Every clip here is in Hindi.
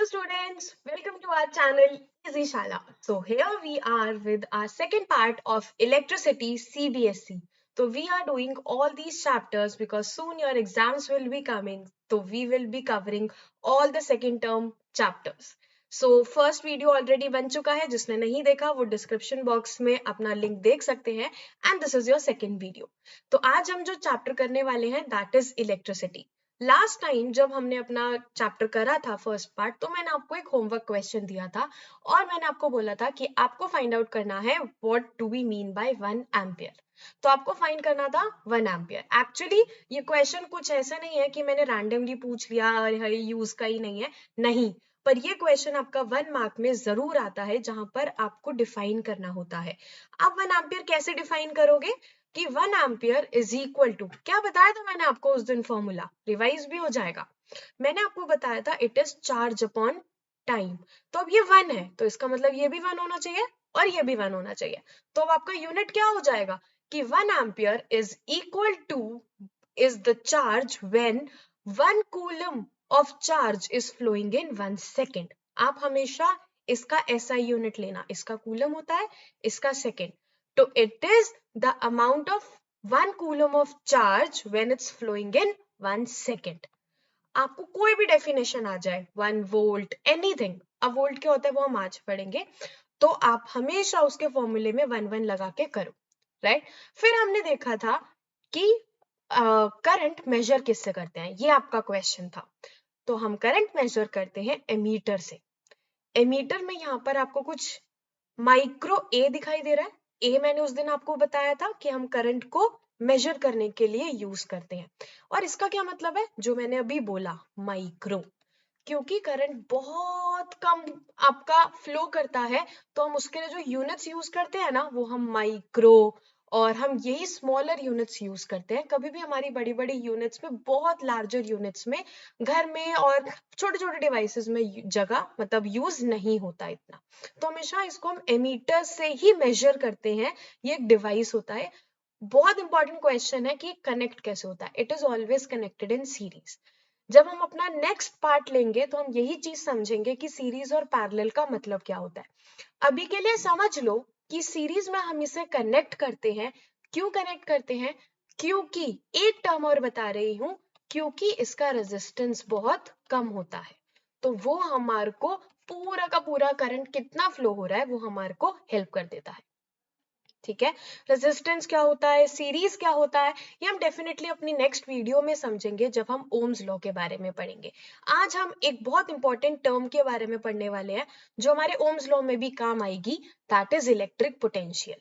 Hello students, welcome to our channel Easy Shala. So here we are with our second part of electricity CBSE. So we are doing all these chapters because soon your exams will be coming. So we will be covering all the second term chapters. So first video already बन चुका है, जिसने नहीं देखा वो description box में अपना link देख सकते हैं and this is your second video. तो आज हम जो chapter करने वाले हैं that is electricity. Last time जब हमने अपना चैप्टर करा था फर्स्ट पार्ट, तो मैंने आपको एक होमवर्क क्वेश्चन दिया था और मैंने आपको बोला था कि आपको फाइंड आउट करना है what do we mean by 1 ampere. तो आपको फाइंड करना था 1 एम्पियर. एक्चुअली ये क्वेश्चन कुछ ऐसा नहीं है कि मैंने रैंडमली पूछ लिया और ये यूज का ही नहीं है, नहीं, पर ये क्वेश्चन आपका 1 मार्क में जरूर आता है जहां पर आपको डिफाइन करना होता है. आप 1 एम्पियर कैसे डिफाइन करोगे कि 1 एम्पियर इज इक्वल टू, क्या बताया था मैंने आपको उस दिन फॉर्मूला, रिवाइज भी हो जाएगा. मैंने आपको बताया था it is charge upon time. तो अब ये 1 है तो इसका मतलब ये भी 1 होना चाहिए और ये भी 1 होना चाहिए. तो अब आपका यूनिट क्या हो जाएगा कि 1 ampere is equal to is the charge when 1 coulomb of charge is flowing in 1 second. आप हमेशा इसका SI यूनिट लेना, इसका कूलम होता है, इसका सेकेंड. तो it is the amount of 1 coulomb of charge when it's flowing in 1 second. आपको कोई भी डेफिनेशन आ जाए, 1 वोल्ट, एनीथिंग, अब वोल्ट क्या होता है वो हम आज पढ़ेंगे, तो आप हमेशा उसके फॉर्मूले में 1 लगा के करो, राइट. फिर हमने देखा था कि करंट मेजर किससे करते हैं, ये आपका क्वेश्चन था. तो हम करंट मेजर करते हैं एमीटर से. एमीटर में यहाँ पर आपको कुछ माइक्रो ए दिखाई दे रहा है. ए मैंने उस दिन आपको बताया था कि हम करंट को मेजर करने के लिए यूज करते हैं. और इसका क्या मतलब है, जो मैंने अभी बोला, माइक्रो, क्योंकि करंट बहुत कम आपका फ्लो करता है तो हम उसके लिए जो यूनिट्स यूज करते हैं ना वो हम माइक्रो, और हम यही स्मॉलर यूनिट्स यूज करते हैं. कभी भी हमारी बड़ी बड़ी यूनिट्स में, बहुत लार्जर यूनिट्स में घर में और छोटे छोटे डिवाइसेस में जगह मतलब यूज नहीं होता इतना. तो हमेशा इसको हम एमीटर से ही मेजर करते हैं. ये एक डिवाइस होता है. बहुत इंपॉर्टेंट क्वेश्चन है कि कनेक्ट कैसे होता है. It is always connected in series. जब हम अपना नेक्स्ट पार्ट लेंगे तो हम यही चीज समझेंगे कि सीरीज और पैरेलल का मतलब क्या होता है. अभी के लिए समझ लो कि सीरीज में हम इसे कनेक्ट करते हैं. क्यों कनेक्ट करते हैं, क्योंकि एक टर्म और बता रही हूं, क्योंकि इसका रेजिस्टेंस बहुत कम होता है. तो वो हमारे को पूरा का पूरा करंट कितना फ्लो हो रहा है वो हमारे को हेल्प कर देता है. ठीक है, रेजिस्टेंस क्या होता है, सीरीज क्या होता है, ये हम डेफिनेटली अपनी नेक्स्ट वीडियो में समझेंगे जब हम ओम्स लॉ के बारे में पढ़ेंगे. आज हम एक बहुत इंपॉर्टेंट टर्म के बारे में पढ़ने वाले हैं जो हमारे ओम्स लॉ में भी काम आएगी, दैट इज इलेक्ट्रिक पोटेंशियल.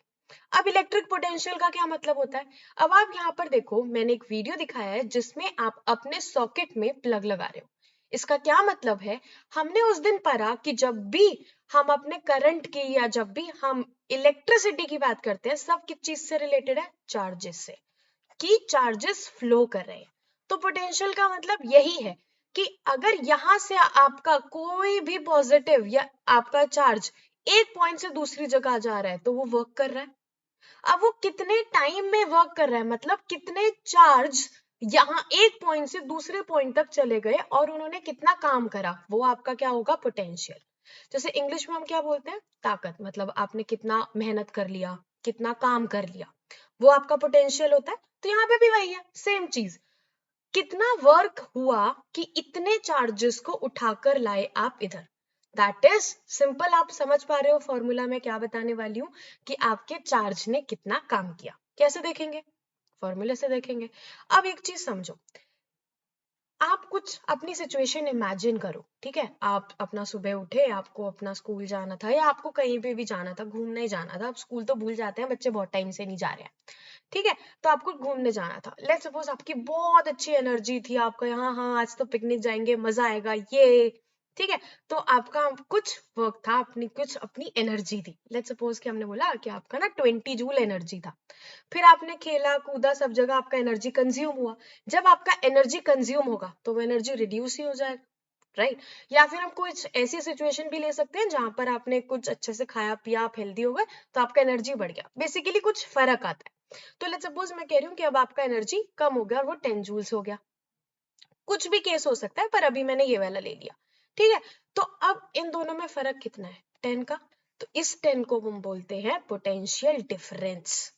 अब इलेक्ट्रिक पोटेंशियल का क्या मतलब होता है. अब आप यहाँ पर देखो, मैंने एक वीडियो दिखाया है जिसमें आप अपने सॉकेट में प्लग लगा रहे हो. इसका क्या मतलब है, हमने उस दिन पढ़ा कि जब भी हम अपने करंट की या जब भी हम इलेक्ट्रिसिटी की बात करते हैं, सब किस चीज से रिलेटेड है, चार्जेस से, कि चार्जेस फ्लो कर रहे हैं. तो पोटेंशियल का मतलब यही है कि अगर यहां से आपका कोई भी पॉजिटिव या आपका चार्ज एक पॉइंट से दूसरी जगह जा रहा है तो वो वर्क कर रहा है. अब वो कितने टाइम में वर्क कर रहा है, मतलब कितने चार्ज यहाँ एक पॉइंट से दूसरे पॉइंट तक चले गए और उन्होंने कितना काम करा, वो आपका क्या होगा, पोटेंशियल. जैसे इंग्लिश में हम क्या बोलते हैं, ताकत, मतलब आपने कितना मेहनत कर लिया, कितना काम कर लिया, वो आपका पोटेंशियल होता है. तो यहाँ पे भी वही है, सेम चीज, कितना वर्क हुआ कि इतने चार्जेस को उठाकर लाए आप इधर. That is simple. आप समझ पा रहे हो फॉर्मूला में क्या बताने वाली हूँ कि आपके चार्ज ने कितना काम किया. कैसे देखेंगे, फॉर्मूले से देखेंगे. अब एक चीज समझो, आप कुछ अपनी सिचुएशन इमेजिन करो, ठीक है. आप अपना सुबह उठे, आपको अपना स्कूल जाना था या आपको कहीं पे भी जाना था, घूमने जाना था. अब स्कूल तो भूल जाते हैं बच्चे, बहुत टाइम से नहीं जा रहे हैं, ठीक है. तो आपको घूमने जाना था. लेट्स सपोज आपकी बहुत अच्छी एनर्जी थी, आपका यहाँ हाँ आज तो पिकनिक जाएंगे, मजा आएगा, ये ठीक है. तो आपका कुछ वर्क था, अपनी कुछ अपनी एनर्जी थी. लेट्स सपोज कि हमने बोला कि आपका ना 20 जूल एनर्जी था. फिर आपने खेला कूदा, सब जगह आपका एनर्जी कंज्यूम हुआ. जब आपका एनर्जी कंज्यूम होगा तो वो एनर्जी रिड्यूस ही हो जाएगा, राइट. या फिर हम कुछ ऐसी सिचुएशन भी ले सकते हैं जहां पर आपने कुछ अच्छे से खाया पिया, आप हेल्दी हो गए तो आपका एनर्जी बढ़ गया. बेसिकली कुछ फर्क आता है. तो लेट्स सपोज मैं कह रही हूँ कि अब आपका एनर्जी कम हो गया और वो 10 जूल्स हो गया. कुछ भी केस हो सकता है पर अभी मैंने ये वाला ले लिया, ठीक है, तो अब इन दोनों में फर्क कितना है, 10 का। तो इस 10 को हम बोलते हैं पोटेंशियल डिफरेंस,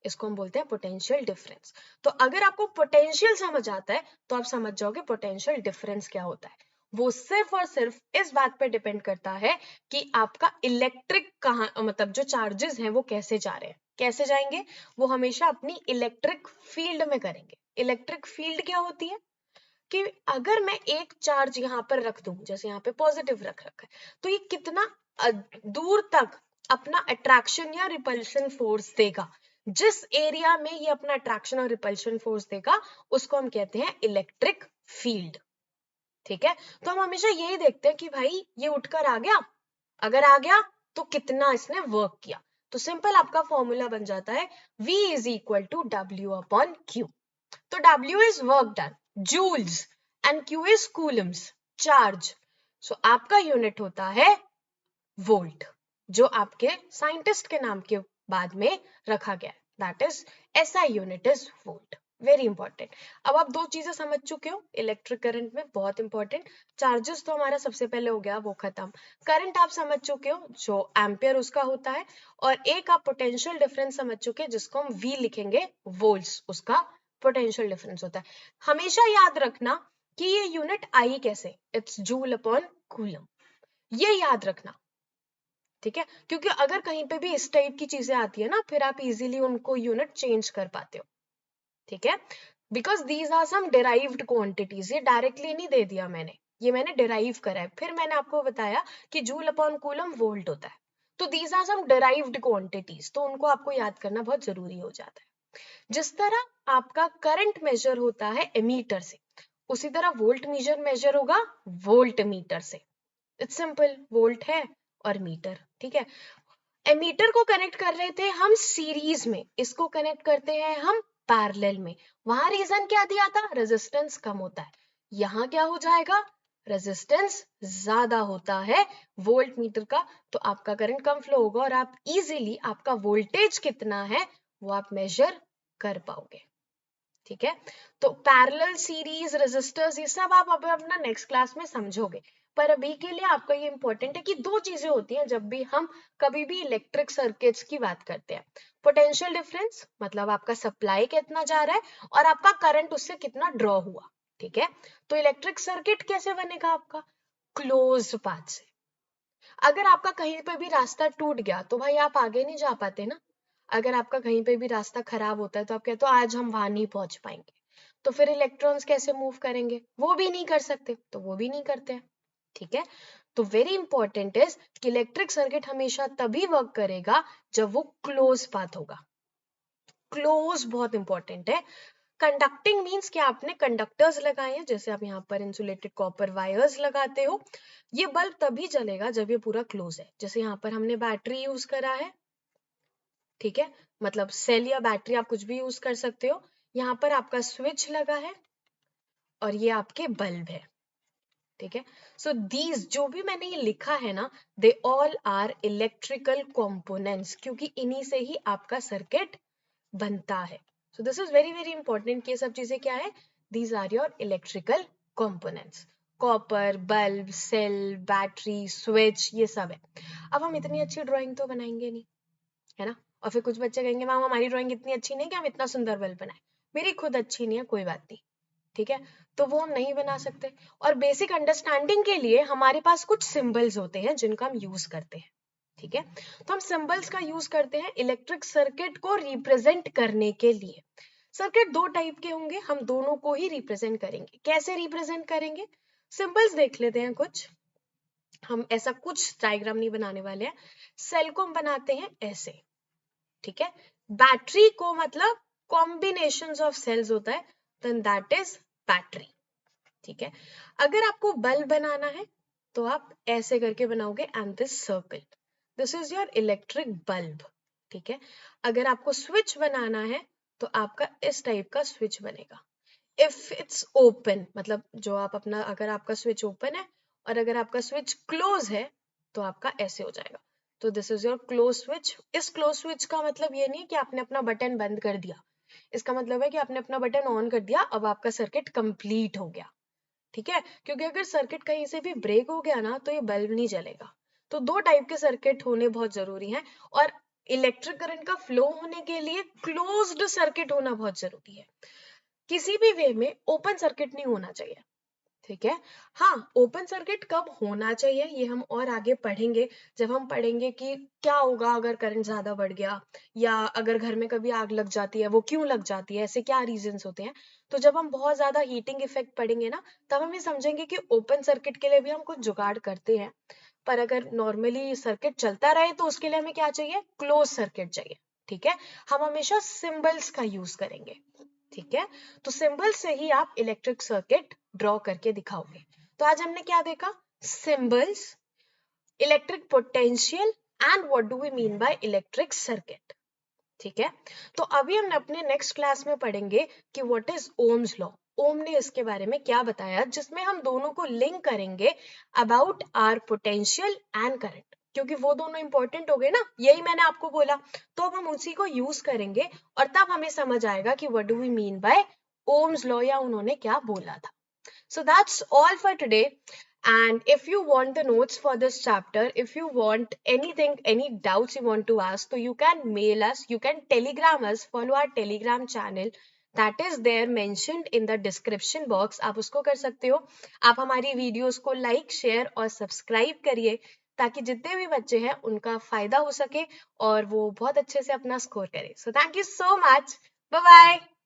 इसको हम बोलते हैं पोटेंशियल डिफरेंस। तो अगर आपको पोटेंशियल समझ आता है तो आप समझ जाओगे पोटेंशियल डिफरेंस क्या होता है। वो सिर्फ और सिर्फ इस बात पे डिपेंड करता है कि आपका इलेक्ट्रिक कहाँ, मतलब जो चार्जेस हैं वो कैसे जा रहे हैं, कैसे जाएंगे, वो हमेशा अपनी इलेक्ट्रिक फील्ड में करेंगे। इलेक्ट्रिक फील्ड क्या होती है कि अगर मैं एक चार्ज यहाँ पर रख दूं, जैसे यहाँ पे पॉजिटिव रख रखा है, तो ये कितना दूर तक अपना अट्रैक्शन या रिपल्शन फोर्स देगा, जिस एरिया में ये अपना अट्रैक्शन और रिपल्शन फोर्स देगा उसको हम कहते हैं इलेक्ट्रिक फील्ड। ठीक है, तो हम हमेशा यही देखते हैं कि भाई ये उठकर आ गया, अगर आ गया तो कितना इसने वर्क किया। तो सिंपल आपका फॉर्मूला बन जाता है V is equal to W/Q। तो W is work done, joules, and Q is coulombs, charge. So आपका यूनिट होता है वोल्ट, जो आपके साइंटिस्ट के नाम के बाद में रखा गया है, that is SI unit is volt. Very important. अब आप दो चीजें समझ चुके हो इलेक्ट्रिक करंट में, बहुत इंपॉर्टेंट। चार्जेस तो हमारा सबसे पहले हो गया, वो खत्म। करंट आप समझ चुके हो जो एम्पियर उसका होता है, और एक आप पोटेंशियल डिफरेंस समझ चुके हैं जिसको हम V लिखेंगे, वोल्ट्स उसका पोटेंशियल डिफरेंस होता है। हमेशा याद रखना कि ये यूनिट आई कैसे, इट्स जूल अपॉन कूलम, ये याद रखना। ठीक है, क्योंकि अगर कहीं पे भी इस टाइप की चीजें आती है ना, फिर आप इजीली उनको यूनिट चेंज कर पाते हो। ठीक है, because these are some derived quantities, ये डायरेक्टली नहीं दे दिया मैंने, ये मैंने डिराइव करा है। फिर मैंने आपको बताया कि जूल अपॉन कूलम वोल्ट होता है, तो these are some derived quantities, तो उनको आपको याद करना बहुत जरूरी हो जाता है। जिस तरह आपका करंट मेजर होता है एमीटर से, उसी तरह वोल्ट मेजर होगा वोल्ट मीटर से। इट्स सिंपल, वोल्ट है और मीटर। ठीक है, एमीटर को कनेक्ट कर रहे थे हम सीरीज में, इसको कनेक्ट करते हैं हम पैरेलल में। वहां रीजन क्या दिया था, रेजिस्टेंस कम होता है। यहाँ क्या हो जाएगा, रेजिस्टेंस ज्यादा होता है वोल्ट मीटर का, तो आपका करंट कम फ्लो होगा और आप इजीली आपका वोल्टेज कितना है वो आप मेजर कर पाओगे। ठीक है, तो पैरेलल, सीरीज, रेजिस्टर्स, ये सब आप अपना नेक्स्ट क्लास में समझोगे। पर अभी के लिए आपका ये इंपॉर्टेंट है कि दो चीजें होती हैं जब भी हम कभी भी इलेक्ट्रिक सर्किट्स की बात करते हैं। पोटेंशियल डिफरेंस मतलब आपका सप्लाई कितना जा रहा है और आपका करंट उससे कितना ड्रॉ हुआ। ठीक है, तो इलेक्ट्रिक सर्किट कैसे बनेगा आपका, क्लोज पाथ से। अगर आपका कहीं पे भी रास्ता टूट गया तो भाई आप आगे नहीं जा पाते ना। अगर आपका कहीं पे भी रास्ता खराब होता है तो आप कहते हो आज हम वहां नहीं पहुंच पाएंगे, तो फिर इलेक्ट्रॉन्स कैसे मूव करेंगे, वो भी नहीं कर सकते, तो वो भी नहीं करते हैं। ठीक है, तो वेरी इंपॉर्टेंट इज कि इलेक्ट्रिक सर्किट हमेशा तभी वर्क करेगा जब वो क्लोज पाथ होगा। क्लोज बहुत इंपॉर्टेंट है। कंडक्टिंग मीन्स कि आपने कंडक्टर्स लगाए हैं, जैसे आप यहाँ पर इंसुलेटेड कॉपर वायर्स लगाते हो। ये बल्ब तभी जलेगा जब ये पूरा क्लोज है। जैसे यहाँ पर हमने बैटरी यूज करा है, ठीक है, मतलब सेल या बैटरी आप कुछ भी यूज कर सकते हो। यहाँ पर आपका स्विच लगा है और ये आपके बल्ब है। ठीक है, सो दीज जो भी मैंने ये लिखा है ना, they all are electrical components, क्योंकि इन्हीं से ही आपका सर्किट बनता है। So this is very very important कि ये सब चीजें क्या है, these are your electrical components. Copper, bulb, cell, battery, switch, ये सब है। अब हम इतनी अच्छी ड्राइंग तो बनाएंगे नहीं, है ना, और फिर कुछ बच्चे कहेंगे मैम हमारी ड्राइंग इतनी अच्छी नहीं कि हम इतना सुंदर बल्ब बनाए। मेरी खुद अच्छी नहीं है, कोई बात नहीं, ठीक है, तो वो हम नहीं बना सकते। और बेसिक अंडरस्टैंडिंग के लिए हमारे पास कुछ सिंबल्स होते हैं जिनका हम यूज करते हैं। ठीक है, तो हम सिंबल्स का यूज करते हैं इलेक्ट्रिक सर्किट को रिप्रेजेंट करने के लिए। सर्किट दो टाइप के होंगे, हम दोनों को ही रिप्रेजेंट करेंगे। कैसे रिप्रेजेंट करेंगे, सिंबल्स देख लेते हैं कुछ। हम ऐसा कुछ डायग्राम नहीं बनाने वाले हैं। सेल को हम बनाते हैं ऐसे, ठीक है। बैटरी को मतलब कॉम्बिनेशंस ऑफ सेल्स होता है, देन दैट इज बैटरी। ठीक है, अगर आपको बल्ब बनाना है तो आप ऐसे करके बनाओगे and this circle, this is your electric bulb. ठीक है, अगर आपको स्विच बनाना है तो आपका इस टाइप का स्विच बनेगा। इफ इट्स ओपन मतलब जो आप अपना, अगर आपका स्विच ओपन है और अगर आपका स्विच क्लोज है तो आपका ऐसे हो जाएगा। तो this is your close switch. इस क्लोज स्विच का मतलब ये नहीं कि आपने अपना बटन बंद कर दिया, इसका मतलब है कि आपने अपना बटन ऑन कर दिया, अब आपका सर्किट कंप्लीट हो गया। ठीक है, क्योंकि अगर सर्किट कहीं से भी ब्रेक हो गया ना तो ये बल्ब नहीं जलेगा। तो दो टाइप के सर्किट होने बहुत जरूरी हैं, और इलेक्ट्रिक करंट का फ्लो होने के लिए क्लोज्ड सर्किट होना बहुत जरूरी है। किसी भी वे में ओपन सर्किट नहीं होना चाहिए, ठीक है। हाँ, ओपन सर्किट कब होना चाहिए ये हम और आगे पढ़ेंगे, जब हम पढ़ेंगे कि क्या होगा अगर करंट ज्यादा बढ़ गया, या अगर घर में कभी आग लग जाती है वो क्यों लग जाती है, ऐसे क्या रीजंस होते हैं। तो जब हम बहुत ज्यादा हीटिंग इफेक्ट पढ़ेंगे ना, तब हम ये समझेंगे कि ओपन सर्किट के लिए भी हम कुछ जुगाड़ करते हैं, पर अगर नॉर्मली सर्किट चलता रहे तो उसके लिए हमें क्या चाहिए, क्लोज सर्किट चाहिए, ठीक है। हम हमेशा सिंबल्स का यूज करेंगे, ठीक है। तो सिंबल से ही आप इलेक्ट्रिक सर्किट ड्रॉ करके दिखाओगे। तो आज हमने क्या देखा, symbols, electric potential and what do we mean by electric circuit, ठीक है। तो अभी हम अपने नेक्स्ट क्लास में पढ़ेंगे कि व्हाट इज ओम्स लॉ। ओम ने इसके बारे में क्या बताया, जिसमें हम दोनों को लिंक करेंगे about our potential and current, क्योंकि वो दोनों इंपॉर्टेंट हो गए ना, यही मैंने आपको बोला। तो अब हम उसी को यूज करेंगे और तब हमें समझ आएगा कि what do we mean by Ohm's law, या उन्होंने क्या बोला था। So that's all for today. And if you want the notes for this chapter, if you want anything, any doubts you want to ask, so you can mail us, you can telegram us, follow our telegram channel. That is there mentioned in the description box. आप उसको कर सकते हो। आप हमारी वीडियोस को लाइक, शेयर और सब्सक्राइब करिए, ताकि जितने भी बच्चे हैं उनका फायदा हो सके और वो बहुत अच्छे से अपना स्कोर करें। So thank you so much. Bye bye.